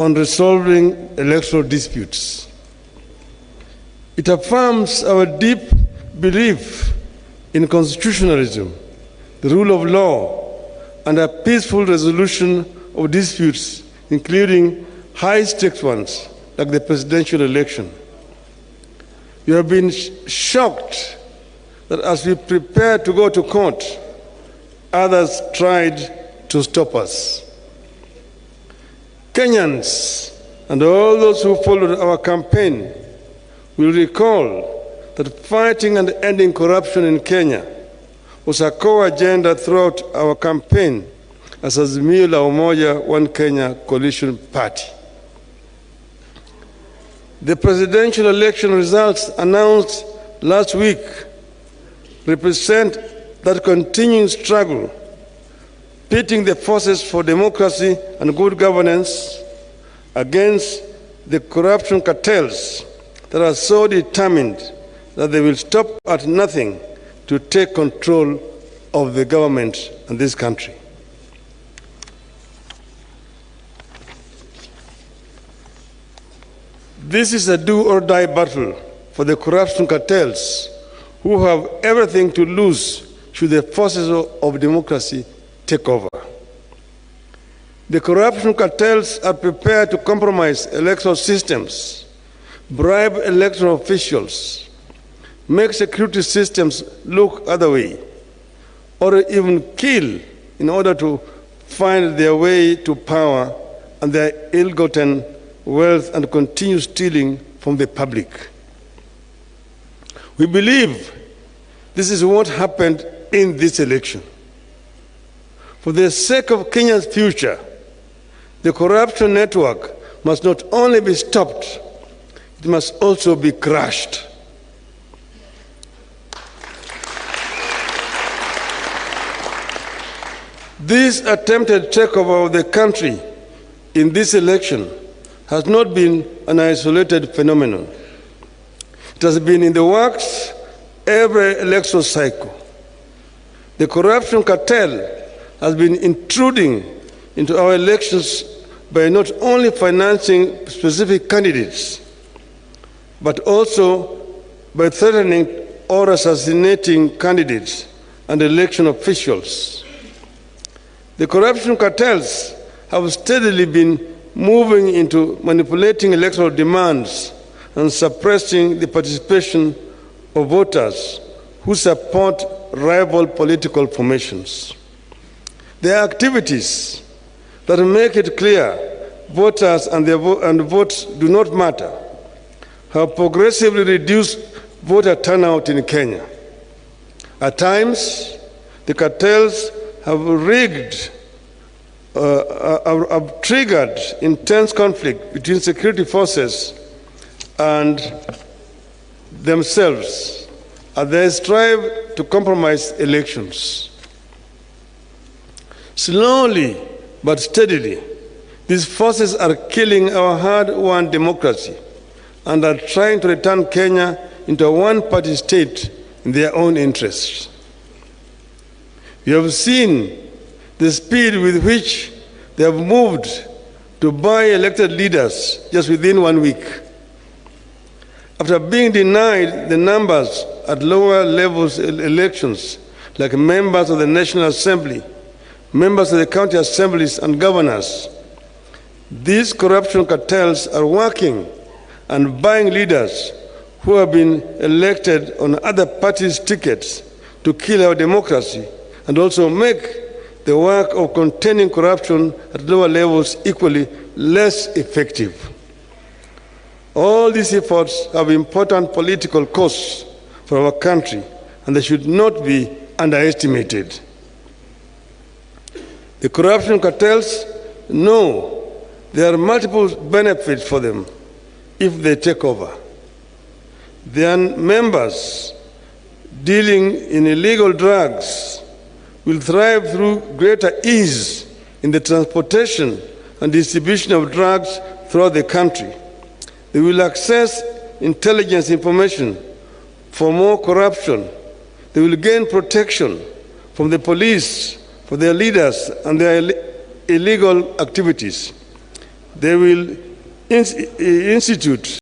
on resolving electoral disputes. It affirms our deep belief in constitutionalism, the rule of law, and a peaceful resolution of disputes, including high-stakes ones like the presidential election. We have been shocked that as we prepare to go to court, others tried to stop us. Kenyans and all those who followed our campaign will recall that fighting and ending corruption in Kenya was a core agenda throughout our campaign as Azimio la Umoja One Kenya coalition party. The presidential election results announced last week represent that continuing struggle, pitting the forces for democracy and good governance against the corruption cartels that are so determined that they will stop at nothing to take control of the government and this country. This is a do-or-die battle for the corruption cartels who have everything to lose should the forces of democracy take over. The corruption cartels are prepared to compromise electoral systems, bribe electoral officials, make security systems look other way, or even kill in order to find their way to power and their ill-gotten wealth and continue stealing from the public. We believe this is what happened in this election. For the sake of Kenya's future, the corruption network must not only be stopped, it must also be crushed. This attempted takeover of the country in this election has not been an isolated phenomenon. It has been in the works every electoral cycle. The corruption cartel has been intruding into our elections by not only financing specific candidates, but also by threatening or assassinating candidates and election officials. The corruption cartels have steadily been moving into manipulating electoral demands and suppressing the participation of voters who support rival political formations. Their activities that make it clear voters and votes do not matter have progressively reduced voter turnout in Kenya. At times, the cartels have triggered intense conflict between security forces and themselves as they strive to compromise elections. Slowly but steadily, these forces are killing our hard-won democracy and are trying to return Kenya into a one-party state in their own interests. We have seen the speed with which they have moved to buy elected leaders just within 1 week. After being denied the numbers at lower levels elections, like members of the National Assembly, members of the county assemblies, and governors, these corruption cartels are working and buying leaders who have been elected on other parties' tickets to kill our democracy and also make the work of containing corruption at lower levels equally less effective. All these efforts have important political costs for our country, and they should not be underestimated. The corruption cartels know there are multiple benefits for them if they take over. Their members dealing in illegal drugs will thrive through greater ease in the transportation and distribution of drugs throughout the country. They will access intelligence information for more corruption. They will gain protection from the police for their leaders and their illegal activities. they will institute